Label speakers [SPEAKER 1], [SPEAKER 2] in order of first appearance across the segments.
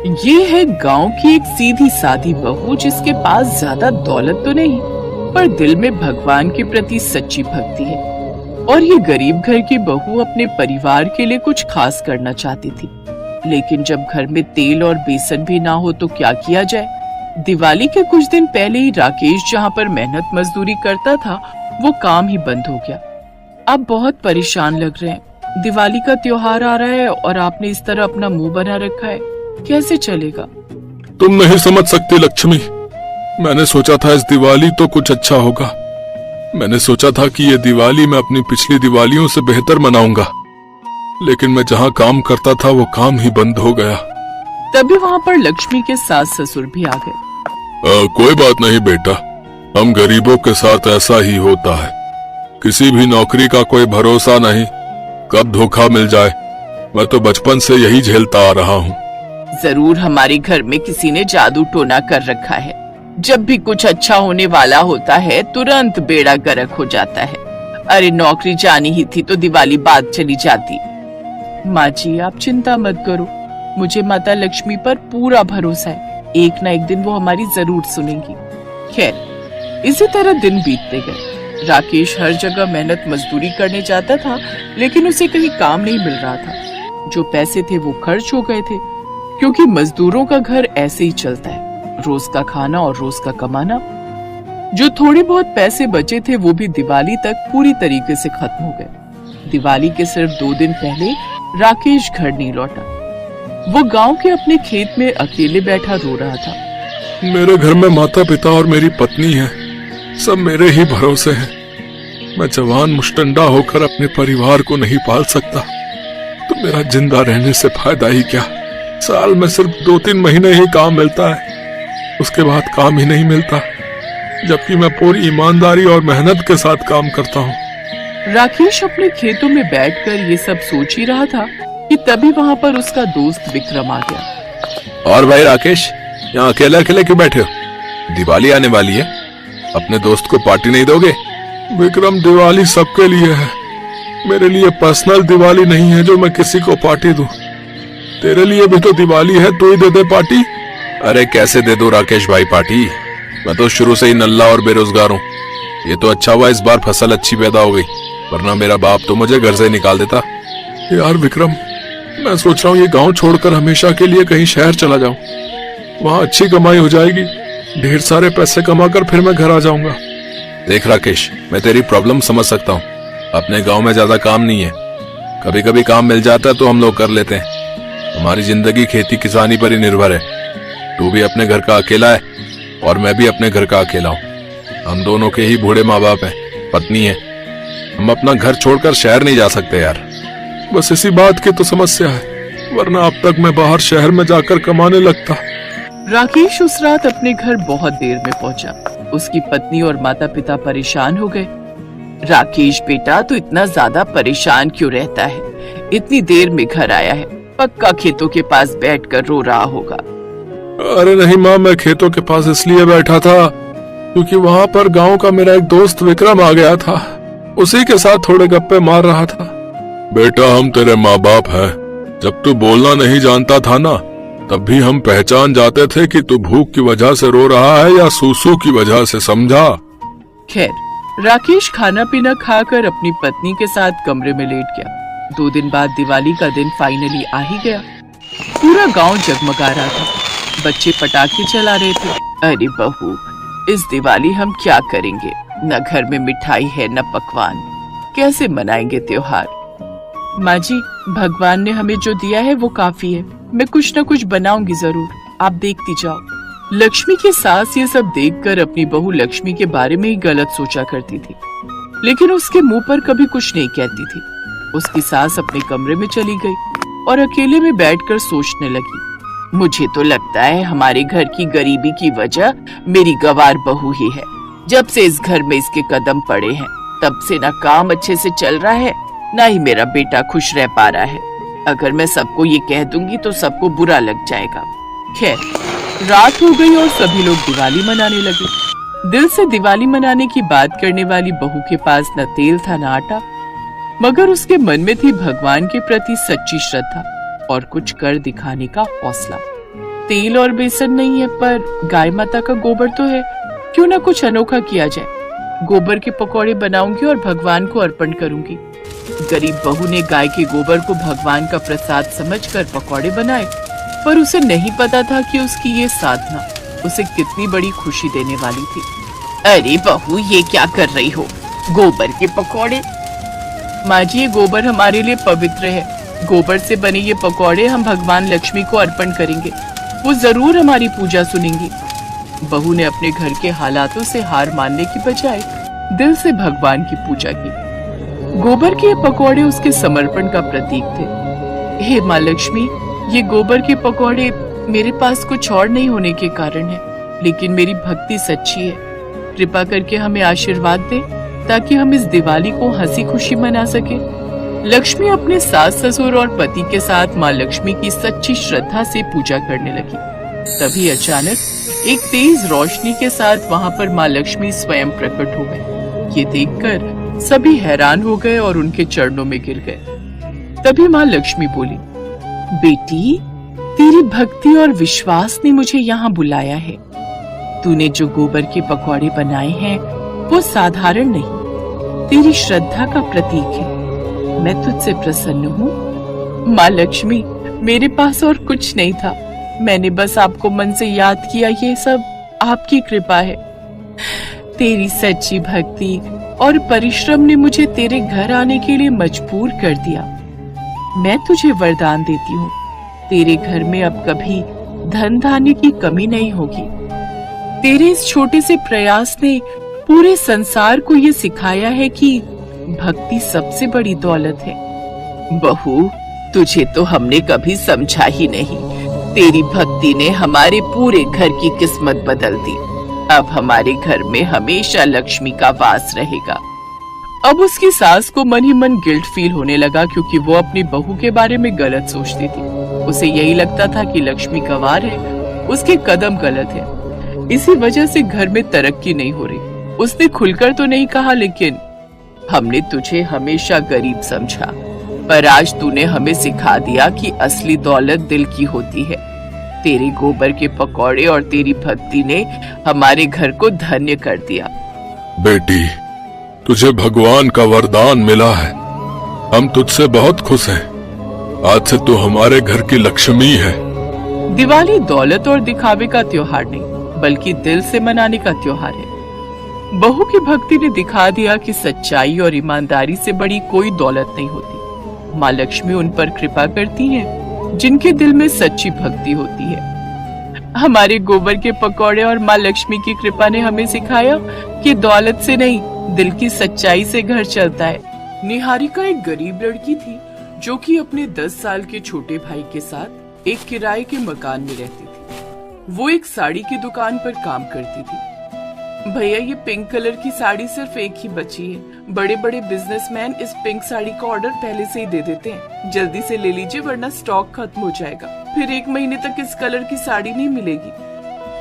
[SPEAKER 1] ये है गांव की एक सीधी सादी बहू जिसके पास ज्यादा दौलत तो नहीं, पर दिल में भगवान के प्रति सच्ची भक्ति है। और ये गरीब घर की बहू अपने परिवार के लिए कुछ खास करना चाहती थी, लेकिन जब घर में तेल और बेसन भी ना हो तो क्या किया जाए। दिवाली के कुछ दिन पहले ही राकेश जहाँ पर मेहनत मजदूरी करता था वो काम ही बंद हो गया। आप बहुत परेशान लग रहे हैं। दिवाली का त्योहार आ रहा है और आपने इस तरह अपना मुंह बना रखा है, कैसे चलेगा?
[SPEAKER 2] तुम नहीं समझ सकती लक्ष्मी। मैंने सोचा था इस दिवाली तो कुछ अच्छा होगा। मैंने सोचा था कि ये दिवाली मैं अपनी पिछली दिवालियों से बेहतर मनाऊंगा, लेकिन मैं जहाँ काम करता था वो काम ही बंद हो गया।
[SPEAKER 1] तभी वहाँ पर लक्ष्मी के सास ससुर भी आ गए।
[SPEAKER 2] कोई बात नहीं बेटा, हम गरीबों के साथ ऐसा ही होता है। किसी भी नौकरी का कोई भरोसा नहीं, कब धोखा मिल जाए। मैं तो बचपन से यही झेलता आ रहा हूँ।
[SPEAKER 1] जरूर हमारे घर में किसी ने जादू टोना कर रखा है। जब भी कुछ अच्छा होने वाला होता है तुरंत बेड़ा गर्क हो जाता है। अरे नौकरी जानी ही थी तो दिवाली बाद चली जाती। माँ जी आप चिंता मत करो, मुझे माता लक्ष्मी पर पूरा भरोसा है। एक ना एक दिन वो हमारी जरूर सुनेंगी। खैर इसी तरह दिन बीतते गए। राकेश हर जगह मेहनत मजदूरी करने जाता था, लेकिन उसे कहीं काम नहीं मिल रहा था। जो पैसे थे वो खर्च हो गए थे, क्योंकि मजदूरों का घर ऐसे ही चलता है, रोज का खाना और रोज का कमाना। जो थोड़े बहुत पैसे बचे थे वो भी दिवाली तक पूरी तरीके से खत्म हो गए। दिवाली के सिर्फ 2 दिन पहले राकेश घर नहीं लौटा। वो गांव के अपने खेत में अकेले बैठा रो रहा था।
[SPEAKER 2] मेरे घर में माता पिता और मेरी पत्नी है, सब मेरे ही भरोसे हैं। मैं जवान मुश्तंडा होकर अपने परिवार को नहीं पाल सकता, तो मेरा जिंदा रहने से फायदा ही क्या। साल में सिर्फ 2-3 महीने ही काम मिलता है, उसके बाद काम ही नहीं मिलता, जबकि मैं पूरी ईमानदारी और मेहनत के साथ काम करता हूँ।
[SPEAKER 1] राकेश अपने खेतों में बैठकर ये सब सोच ही रहा था कि तभी वहाँ पर उसका दोस्त विक्रम आ गया।
[SPEAKER 2] और भाई राकेश, यहाँ अकेले अकेले क्यों बैठे हो? दिवाली आने वाली है, अपने दोस्त को पार्टी नहीं दोगे? विक्रम दिवाली सबके लिए है, मेरे लिए पर्सनल दिवाली नहीं है जो मैं किसी को पार्टी दूं। तेरे लिए भी तो दिवाली है, तू ही दे दे पार्टी। अरे कैसे दे दो राकेश भाई पार्टी, मैं तो शुरू से ही नल्ला और बेरोजगार हूँ। ये तो अच्छा हुआ इस बार फसल अच्छी पैदा हो गई, वरना मेरा बाप तो मुझे घर से निकाल देता। यार विक्रम, मैं सोच रहा हूँ ये गांव छोड़कर हमेशा के लिए कहीं शहर चला जाऊं। वहाँ अच्छी कमाई हो जाएगी, ढेर सारे पैसे कमाकर फिर मैं घर आ जाऊंगा। देख राकेश, मैं तेरी प्रॉब्लम समझ सकता हूँ। अपने गांव में ज्यादा काम नहीं है, कभी कभी काम मिल जाता है तो हम लोग कर लेते हैं। हमारी जिंदगी खेती किसानी पर ही निर्भर है। तू भी अपने घर का अकेला है और मैं भी अपने घर का अकेला हूँ। हम दोनों के ही बूढ़े माँ बाप हैं, पत्नी है। हम अपना घर छोड़कर शहर नहीं जा सकते यार। बस इसी बात की तो समस्या है, वरना अब तक मैं बाहर शहर में जाकर कमाने लगता।
[SPEAKER 1] राकेश उस रात अपने घर बहुत देर में पहुंचा। उसकी पत्नी और माता पिता परेशान हो गए। राकेश बेटा तू इतना ज्यादा परेशान क्यों रहता है? इतनी देर में घर आया है, पक्का खेतों के पास बैठकर रो रहा होगा।
[SPEAKER 2] अरे नहीं माँ, मैं खेतों के पास इसलिए बैठा था क्योंकि वहाँ पर गांव का मेरा एक दोस्त विक्रम आ गया था, उसी के साथ थोड़े गप्पे मार रहा था। बेटा हम तेरे माँ बाप हैं, जब तू बोलना नहीं जानता था ना, तब भी हम पहचान जाते थे कि तू भूख की वजह से रो रहा है या सूसू की वजह से, समझा?
[SPEAKER 1] खैर राकेश खाना पीना खाकर अपनी पत्नी के साथ कमरे में लेट गया। 2 दिन बाद दिवाली का दिन फाइनली आ ही गया। पूरा गांव जगमगा रहा था, बच्चे पटाखे चला रहे थे। अरे बहू, इस दिवाली हम क्या करेंगे? न घर में मिठाई है न पकवान, कैसे मनाएंगे त्योहार? माँ जी, भगवान ने हमें जो दिया है वो काफी है, मैं कुछ न कुछ बनाऊंगी जरूर, आप देखती जाओ। लक्ष्मी की सास ये सब देखकर अपनी बहू लक्ष्मी के बारे में ही गलत सोचा करती थी, लेकिन उसके मुंह पर कभी कुछ नहीं कहती थी। उसकी सास अपने कमरे में चली गई और अकेले में बैठकर सोचने लगी, मुझे तो लगता है हमारे घर की गरीबी की वजह मेरी गवार बहू ही है। जब से इस घर में इसके कदम पड़े हैं, तब से ना काम अच्छे से चल रहा है, ना ही मेरा बेटा खुश रह पा रहा है। अगर मैं सबको ये कह दूंगी तो सबको बुरा लग जाएगा। खैर रात हो गई और सभी लोग दिवाली मनाने लगे। दिल से दिवाली मनाने की बात करने वाली बहू के पास न तेल था न आटा, मगर उसके मन में थी भगवान के प्रति सच्ची श्रद्धा और कुछ कर दिखाने का हौसला। तेल और बेसन नहीं है, पर गाय माता का गोबर तो है। क्यों ना कुछ अनोखा किया जाए। गोबर के पकौड़े बनाऊंगी और भगवान को अर्पण करूंगी। गरीब बहू ने गाय के गोबर को भगवान का प्रसाद समझकर पकौड़े बनाए, पर उसे नहीं पता था कि उसकी ये साधना उसे कितनी बड़ी खुशी देने वाली थी। अरे बहू, ये क्या कर रही हो? गोबर के पकौड़े? माँ जी, ये गोबर हमारे लिए पवित्र है। गोबर से बने ये पकौड़े हम भगवान लक्ष्मी को अर्पण करेंगे। वो जरूर हमारी पूजा सुनेंगी। बहू ने अपने घर के हालातों से हार मानने की बजाय दिल से भगवान की पूजा की। गोबर के पकौड़े उसके समर्पण का प्रतीक थे। हे माँ लक्ष्मी, ये गोबर के पकौड़े मेरे पास कुछ और नहीं होने के कारण है, लेकिन मेरी भक्ति सच्ची है। कृपा करके हमें आशीर्वाद दे ताकि हम इस दिवाली को हंसी खुशी मना सके। लक्ष्मी अपने सास ससुर और पति के साथ माँ लक्ष्मी की सच्ची श्रद्धा से पूजा करने लगी। तभी अचानक एक तेज रोशनी के साथ वहाँ पर माँ लक्ष्मी स्वयं प्रकट हो गए। ये देखकर सभी हैरान हो गए और उनके चरणों में गिर गए। तभी माँ लक्ष्मी बोली, बेटी, तेरी भक्ति और विश्वास ने मुझे यहाँ बुलाया है। तूने जो गोबर के पकौड़े बनाए हैं वो साधारण नहीं, तेरी श्रद्धा का प्रतीक है। मैं तुझसे प्रसन्न हूँ। माँ लक्ष्मी, मेरे पास और कुछ नहीं था। मैंने बस आपको मन से याद किया। ये सब आपकी कृपा है। तेरी सच्ची भक्ति और परिश्रम ने मुझे तेरे घर आने के लिए मजबूर कर दिया। मैं तुझे वरदान देती हूँ, तेरे घर में अब कभी धन धान्य की कमी नहीं होगी। तेरे इस छोटे से प्रयास ने पूरे संसार को ये सिखाया है कि भक्ति सबसे बड़ी दौलत है। बहू, तुझे तो हमने कभी समझा ही नहीं। तेरी भक्ति ने हमारे पूरे घर की किस्मत बदल दी। अब हमारे घर में हमेशा लक्ष्मी का वास रहेगा। अब उसकी सास को मन ही मन गिल्ट फील होने लगा, क्योंकि वो अपनी बहू के बारे में गलत सोचती थी। उसे यही लगता था कि लक्ष्मी गंवार है, उसके कदम गलत है, इसी वजह से घर में तरक्की नहीं हो रही। उसने खुलकर तो नहीं कहा, लेकिन हमने तुझे हमेशा गरीब समझा, पर आज तूने हमें सिखा दिया कि असली दौलत दिल की होती है। तेरे गोबर के पकौड़े और तेरी भक्ति ने हमारे घर को धन्य कर दिया।
[SPEAKER 2] बेटी, तुझे भगवान का वरदान मिला है। हम तुझसे बहुत खुश हैं। आज से तू हमारे घर की लक्ष्मी है।
[SPEAKER 1] दिवाली दौलत और दिखावे का त्योहार नहीं, बल्कि दिल से मनाने का त्योहार है। बहू की भक्ति ने दिखा दिया कि सच्चाई और ईमानदारी से बड़ी कोई दौलत नहीं होती। माँ लक्ष्मी उन पर कृपा करती हैं जिनके दिल में सच्ची भक्ति होती है। हमारे गोबर के पकौड़े और माँ लक्ष्मी की कृपा ने हमें सिखाया कि दौलत से नहीं, दिल की सच्चाई से घर चलता है। निहारिका एक गरीब लड़की थी जो कि अपने 10 साल के छोटे भाई के साथ एक किराए के मकान में रहती थी। वो एक साड़ी की दुकान पर काम करती थी। भैया, ये पिंक कलर की साड़ी सिर्फ एक ही बची है। बड़े बड़े बिजनेसमैन इस पिंक साड़ी का ऑर्डर पहले से ही दे देते हैं। जल्दी से ले लीजिए वरना स्टॉक खत्म हो जाएगा। फिर 1 महीने तक इस कलर की साड़ी नहीं मिलेगी।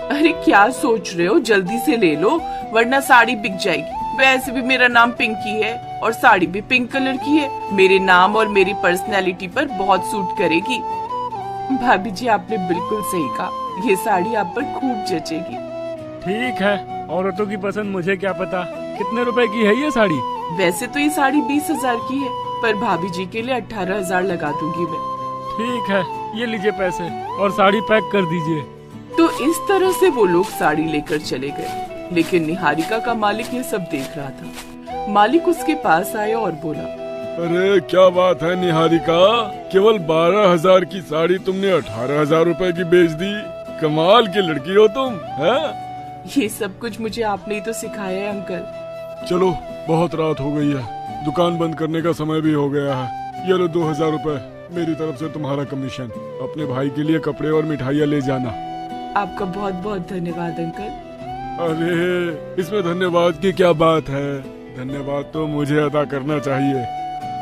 [SPEAKER 1] अरे क्या सोच रहे हो, जल्दी से ले लो वरना साड़ी बिक जाएगी। वैसे भी मेरा नाम पिंकी है और साड़ी भी पिंक कलर की है। मेरे नाम और मेरी पर्सनैलिटी पर बहुत सूट करेगी। भाभी जी, आपने बिल्कुल सही कहा, ये साड़ी आप पर खूब जचेगी।
[SPEAKER 3] ठीक है, औरतों की पसंद मुझे क्या पता। कितने रुपए की है ये साड़ी?
[SPEAKER 1] वैसे तो ये साड़ी 20,000 की है, पर भाभी जी के लिए 18,000 लगा दूंगी मैं।
[SPEAKER 3] ठीक है, ये लीजिए पैसे और साड़ी पैक कर दीजिए।
[SPEAKER 1] तो इस तरह से वो लोग साड़ी लेकर चले गए, लेकिन निहारिका का मालिक ये सब देख रहा था। मालिक उसके पास आया और बोला,
[SPEAKER 2] अरे क्या बात है निहारिका, केवल 12,000 की साड़ी तुमने 18,000 रुपए की बेच दी। कमाल की लड़की हो तुम, है?
[SPEAKER 1] ये सब कुछ मुझे आपने ही तो सिखाया है अंकल।
[SPEAKER 2] चलो, बहुत रात हो गई है, दुकान बंद करने का समय भी हो गया है। ये लो 2,000 रुपए मेरी तरफ से तुम्हारा कमीशन। अपने भाई के लिए कपड़े और मिठाइयाँ ले जाना।
[SPEAKER 1] आपका बहुत बहुत धन्यवाद अंकल।
[SPEAKER 2] अरे इसमें धन्यवाद की क्या बात है, धन्यवाद तो मुझे अदा करना चाहिए।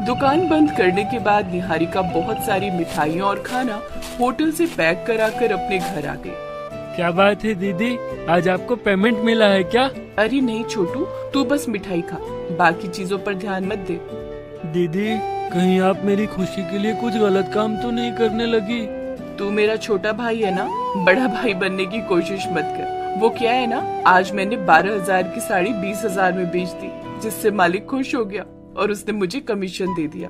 [SPEAKER 1] दुकान बंद करने के बाद निहारिका बहुत सारी मिठाइयाँ और खाना होटल से पैक कराकर अपने घर आ गई।
[SPEAKER 3] क्या बात है दीदी, आज आपको पेमेंट मिला है क्या?
[SPEAKER 1] अरे नहीं छोटू, तू बस मिठाई खा, बाकी चीजों पर ध्यान मत दे।
[SPEAKER 3] दीदी, कहीं आप मेरी खुशी के लिए कुछ गलत काम तो नहीं करने लगी?
[SPEAKER 1] तू मेरा छोटा भाई है ना, बड़ा भाई बनने की कोशिश मत कर। वो क्या है ना, आज मैंने 12,000 की साड़ी 20,000 में बेच दी, जिससे मालिक खुश हो गया और उसने मुझे कमीशन दे दिया।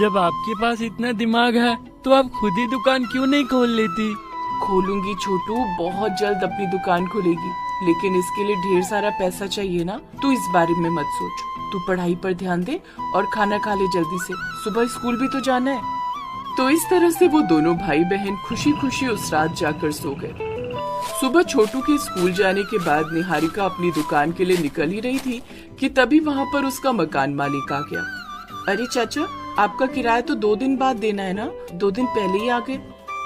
[SPEAKER 3] जब आपके पास इतना दिमाग है तो आप खुद ही दुकान क्यों नहीं खोल लेती?
[SPEAKER 1] खोलूंगी छोटू, बहुत जल्द अपनी दुकान खुलेगी, लेकिन इसके लिए ढेर सारा पैसा चाहिए ना। तू इस बारे में मत सोच, तू पढ़ाई पर ध्यान दे और खाना खा ले जल्दी से, सुबह स्कूल भी तो जाना है। तो इस तरह से वो दोनों भाई बहन खुशी खुशी उस रात जाकर सो गए। सुबह छोटू के स्कूल जाने के बाद निहारिका अपनी दुकान के लिए निकल ही रही थी कि तभी वहाँ पर उसका मकान मालिक आ गया। अरे चाचा, आपका किराया तो 2 दिन बाद देना है ना, 2 दिन पहले ही आ गए।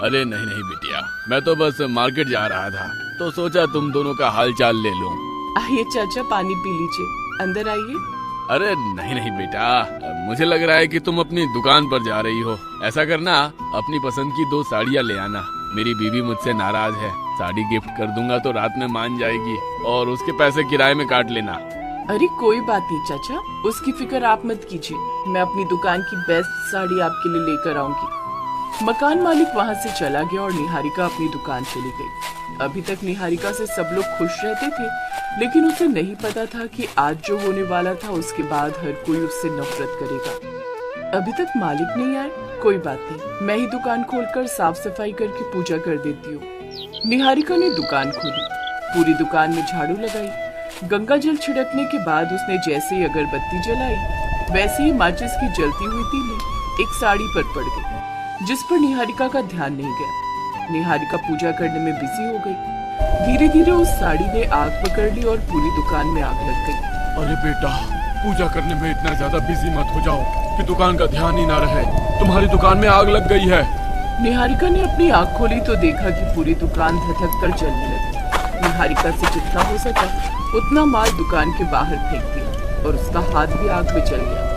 [SPEAKER 4] अरे नहीं नहीं बिटिया, मैं तो बस मार्केट जा रहा था तो सोचा तुम दोनों का हाल चाल ले लूं।
[SPEAKER 1] आइए चाचा, पानी पी लीजिए, अंदर आइए।
[SPEAKER 4] अरे नहीं नहीं बेटा, मुझे लग रहा है कि तुम अपनी दुकान पर जा रही हो। ऐसा करना, अपनी पसंद की 2 साड़ियाँ ले आना। मेरी बीवी मुझसे नाराज है, साड़ी गिफ्ट कर दूंगा तो रात में मान जाएगी और उसके पैसे किराए में काट लेना।
[SPEAKER 1] अरे कोई बात नहीं चाचा, उसकी फिक्र आप मत कीजिए, मैं अपनी दुकान की बेस्ट साड़ी आपके लिए लेकर आऊंगी। मकान मालिक वहाँ से चला गया और निहारिका अपनी दुकान चली गई। अभी तक निहारिका से सब लोग खुश रहते थे, लेकिन उसे नहीं पता था कि आज जो होने वाला था उसके बाद हर कोई उससे नफरत करेगा। अभी तक मालिक नहीं आए, कोई बात नहीं, मैं ही दुकान खोलकर साफ सफाई करके पूजा कर देती हूँ। निहारिका ने दुकान खोली, पूरी दुकान में झाड़ू लगाई। गंगा जल छिड़कने के बाद उसने जैसे ही अगरबत्ती जलाई, वैसे ही माचिस की जलती हुई तीली एक साड़ी पर पड़ गई, जिस पर निहारिका का ध्यान नहीं गया। निहारिका पूजा करने में बिजी हो गई। धीरे धीरे उस साड़ी ने आग पकड़ ली और पूरी दुकान में आग लग गई।
[SPEAKER 4] अरे बेटा, पूजा करने में इतना ज्यादा बिजी मत हो जाओ कि दुकान का ध्यान ही ना रहे। तुम्हारी दुकान में आग लग गई है।
[SPEAKER 1] निहारिका ने अपनी आँख खोली तो देखा कि पूरी दुकान धधक कर जलने लगी। निहारिका से जितना हो सका उतना माल दुकान के बाहर फेंक दिया और उसका हाथ भी आग में जल गया।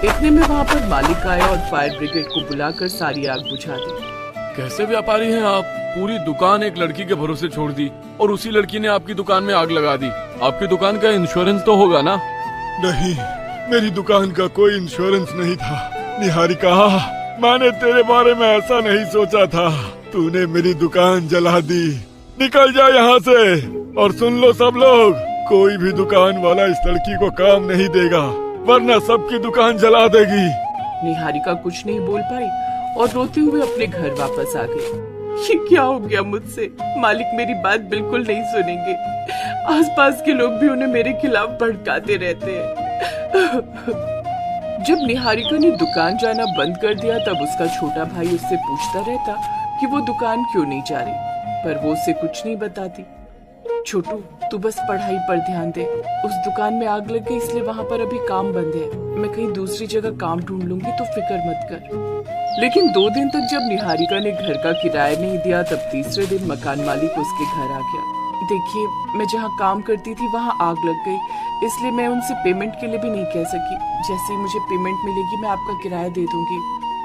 [SPEAKER 1] इतने में वहाँ पर मालिक आया और फायर ब्रिगेड को बुलाकर सारी आग बुझा दी।
[SPEAKER 4] कैसे व्यापारी हैं आप? पूरी दुकान एक लड़की के भरोसे छोड़ दी और उसी लड़की ने आपकी दुकान में आग लगा दी। आपकी दुकान का इंश्योरेंस तो होगा ना?
[SPEAKER 2] नहीं, मेरी दुकान का कोई इंश्योरेंस नहीं था। निहारिका, मैंने तेरे बारे में ऐसा नहीं सोचा था। तूने मेरी दुकान जला दी। निकल जा यहाँ से। और सुन लो सब लोग, कोई भी दुकान वाला इस लड़की को काम नहीं देगा, वरना सबकी दुकान जला देगी।
[SPEAKER 1] निहारिका कुछ नहीं बोल पाई और रोते हुए अपने घर वापस आ गई। ये क्या हो गया मुझसे? मालिक मेरी बात बिल्कुल नहीं सुनेंगे। आसपास के लोग भी उन्हें मेरे खिलाफ भड़काते रहते हैं। जब निहारिका ने दुकान जाना बंद कर दिया तब उसका छोटा भाई उससे पूछता रहता कि वो दुकान क्यों नहीं जा रही, पर वो उसे कुछ नहीं बताती। छोटू, तू बस पढ़ाई पर ध्यान दे। उस दुकान में आग लग गई इसलिए वहाँ पर अभी काम बंद है। मैं कहीं दूसरी जगह काम ढूंढ लूंगी, तो फिक्र मत कर। लेकिन 2 दिन तक जब निहारिका ने घर का किराया नहीं दिया तब तीसरे दिन मकान मालिक उसके घर आ गया। देखिए, मैं जहाँ काम करती थी वहाँ आग लग गई, इसलिए मैं उनसे पेमेंट के लिए भी नहीं कह सकी। जैसे ही मुझे पेमेंट मिलेगी मैं आपका किराया दे दूंगी।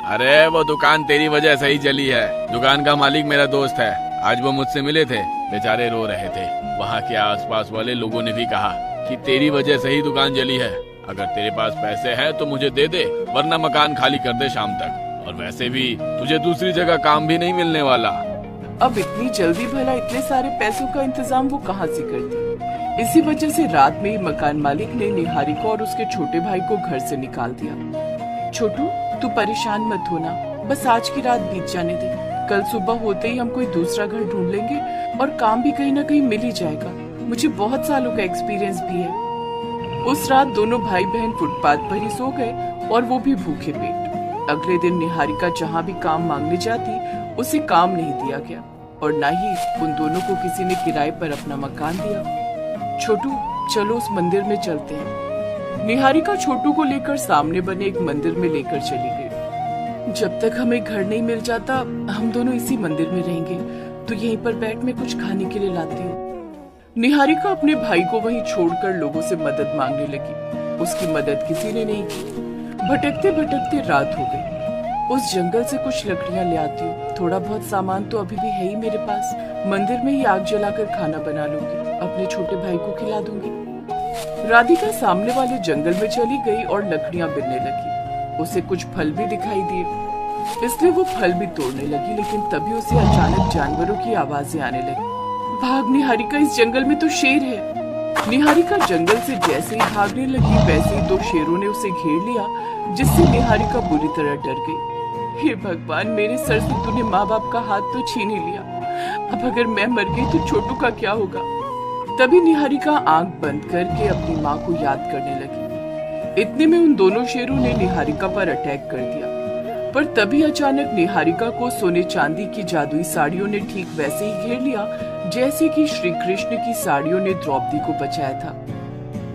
[SPEAKER 4] अरे वो दुकान तेरी वजह से ही जली है। दुकान का मालिक मेरा दोस्त है, आज वो मुझसे मिले थे, बेचारे रो रहे थे। वहाँ के आसपास वाले लोगों ने भी कहा कि तेरी वजह से ही दुकान जली है। अगर तेरे पास पैसे हैं तो मुझे दे दे, वरना मकान खाली कर दे शाम तक। और वैसे भी तुझे दूसरी जगह काम भी नहीं मिलने वाला।
[SPEAKER 1] अब इतनी जल्दी भला इतने सारे पैसों का इंतजाम वो कहाँ से करती? इसी वजह से रात में ही मकान मालिक ने निहारिका और उसके छोटे भाई को घर से निकाल दिया। छोटू, तू परेशान मत होना, बस आज की रात बीत जाने दे। कल सुबह होते ही हम कोई दूसरा घर ढूंढ लेंगे और काम भी कहीं ना कहीं मिल ही जाएगा। मुझे बहुत सालों का एक्सपीरियंस भी है। उस रात दोनों भाई बहन फुटपाथ पर ही सो गए और वो भी भूखे पेट। अगले दिन निहारिका जहाँ भी काम मांगने जाती उसे काम नहीं दिया गया और न ही उन दोनों को किसी ने किराए पर अपना मकान दिया। छोटू, चलो उस मंदिर में चलते हैं। निहारिका छोटू को लेकर सामने बने एक मंदिर में लेकर चली गई। जब तक हमें घर नहीं मिल जाता हम दोनों इसी मंदिर में रहेंगे, तो यहीं पर बैठ मैं कुछ खाने के लिए लाती हूँ। निहारिका अपने भाई को वहीं छोड़कर लोगों से मदद मांगने लगी। उसकी मदद किसी ने नहीं की। भटकते भटकते रात हो गई। उस जंगल से कुछ लकड़ियां ले आती हूँ, थोड़ा बहुत सामान तो अभी भी है ही मेरे पास। मंदिर में ही आग जलाकर खाना बना लूंगी, अपने छोटे भाई को खिला दूंगी। राधिका सामने वाले जंगल में चली गई और लकड़ियां बिनने लगी। उसे कुछ फल भी दिखाई दिए। इसलिए वो फल भी तोड़ने लगी, लेकिन तभी उसे अचानक जानवरों की आवाजें आने लगी। भाग निहारिका, इस जंगल में तो शेर है। निहारिका जंगल से जैसे ही भागने लगी वैसे ही 2 शेरों ने उसे घेर लिया, जिससे निहारिका बुरी तरह डर गई। हे भगवान, मेरे सर से तूने माँ बाप का हाथ तो छीन ही लिया, अब अगर मैं मर गई तो छोटू का क्या होगा। तभी निहारिका आंख बंद करके अपनी माँ को याद करने लगी। इतने में उन दोनों शेरों ने निहारिका पर अटैक कर दिया, पर तभी अचानक निहारिका को सोने चांदी की जादुई साड़ियों ने ठीक वैसे ही घेर लिया जैसे कि श्री कृष्ण की साड़ियों ने द्रौपदी को बचाया था।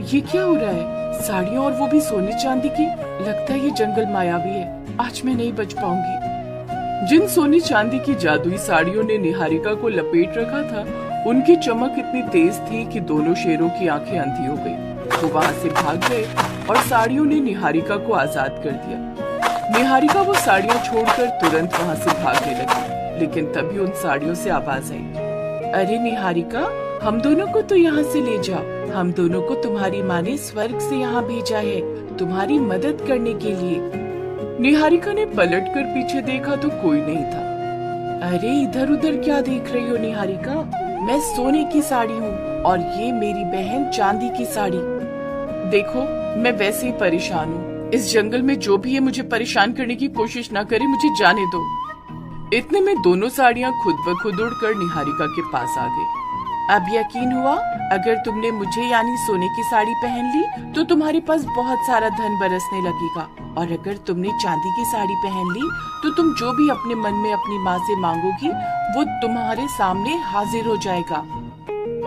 [SPEAKER 1] ये क्या हो रहा है? साड़ियाँ और वो भी सोने चांदी की। लगता है ये जंगल मायावी है, आज मैं नहीं बच पाऊंगी। जिन सोने चांदी की जादुई साड़ियों ने निहारिका को लपेट रखा था, उनकी चमक इतनी तेज थी कि दोनों शेरों की आंखें अंधी हो गई। वो वहाँ से भाग गए और साड़ियों ने निहारिका को आजाद कर दिया। निहारिका वो साड़ियाँ छोड़कर तुरंत वहाँ से भागने लगी, लेकिन तभी उन साड़ियों से आवाज आई, अरे निहारिका, हम दोनों को तो यहाँ से ले जाओ। हम दोनों को तुम्हारी माँ ने स्वर्ग से यहाँ भेजा है तुम्हारी मदद करने के लिए। निहारिका ने पलटकर पीछे देखा तो कोई नहीं था। अरे इधर उधर क्या देख रही हो निहारिका? मैं सोने की साड़ी हूँ और ये मेरी बहन चांदी की साड़ी। देखो, मैं वैसे ही परेशान हूँ। इस जंगल में जो भी है मुझे परेशान करने की कोशिश ना करे, मुझे जाने दो। इतने में दोनों साड़ियाँ खुद ब खुद उड़कर निहारिका के पास आ गई। अब यकीन हुआ? अगर तुमने मुझे यानी सोने की साड़ी पहन ली तो तुम्हारे पास बहुत सारा धन बरसने लगेगा, और अगर तुमने चांदी की साड़ी पहन ली तो तुम जो भी अपने मन में अपनी माँ से मांगोगी वो तुम्हारे सामने हाजिर हो जाएगा।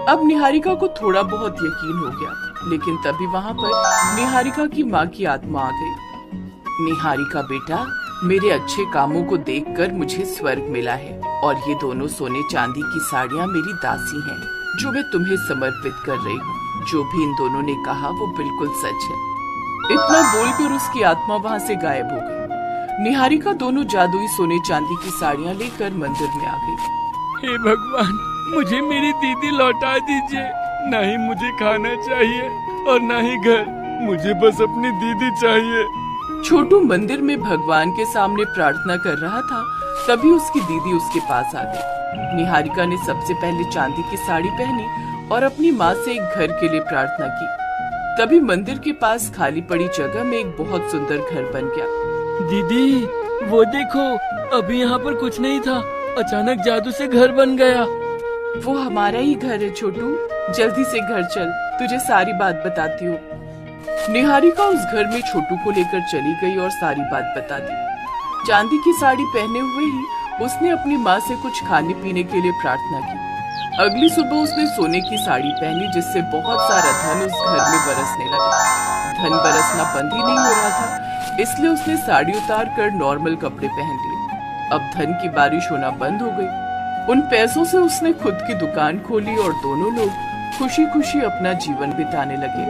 [SPEAKER 1] अब निहारिका को थोड़ा बहुत यकीन हो गया, लेकिन तभी वहाँ पर निहारिका की माँ की आत्मा आ गई। निहारिका बेटा, मेरे अच्छे कामों को देखकर मुझे स्वर्ग मिला है, और ये दोनों सोने चांदी की साड़ियाँ मेरी दासी हैं, जो मैं तुम्हें समर्पित कर रही हूँ। जो भी इन दोनों ने कहा वो बिल्कुल सच है। इतना बोलकर उसकी आत्मा वहाँ से गायब हो गई। निहारिका दोनों जादुई सोने चांदी की साड़ियाँ लेकर मंदिर में आ गई।
[SPEAKER 3] हे भगवान, मुझे मेरी दीदी लौटा दीजिए। ना ही मुझे खाना चाहिए और ना ही घर, मुझे बस अपनी दीदी चाहिए।
[SPEAKER 1] छोटू मंदिर में भगवान के सामने प्रार्थना कर रहा था, तभी उसकी दीदी उसके पास आ गई। निहारिका ने सबसे पहले चांदी की साड़ी पहनी और अपनी माँ से एक घर के लिए प्रार्थना की। तभी मंदिर के पास खाली पड़ी जगह में एक बहुत सुंदर घर बन गया।
[SPEAKER 3] दीदी, वो देखो, अभी यहाँ पर कुछ नहीं था, अचानक जादू से घर बन गया।
[SPEAKER 1] वो हमारा ही घर है छोटू, जल्दी से घर चल, तुझे सारी बात बताती हूँ। निहारिका उस घर में छोटू को लेकर चली गई और सारी बात बता दी। चांदी की साड़ी पहने हुए ही उसने अपनी माँ से कुछ खाने पीने के लिए प्रार्थना की। अगली सुबह उसने सोने की साड़ी पहनी, जिससे बहुत सारा धन उस घर में बरसने लगा। धन बरसना बंद ही नहीं हो रहा था, इसलिए उसने साड़ी उतार कर नॉर्मल कपड़े पहन लिए। अब धन की बारिश होना बंद हो गई। उन पैसों से उसने खुद की दुकान खोली और दोनों लोग खुशी खुशी अपना जीवन बिताने लगे।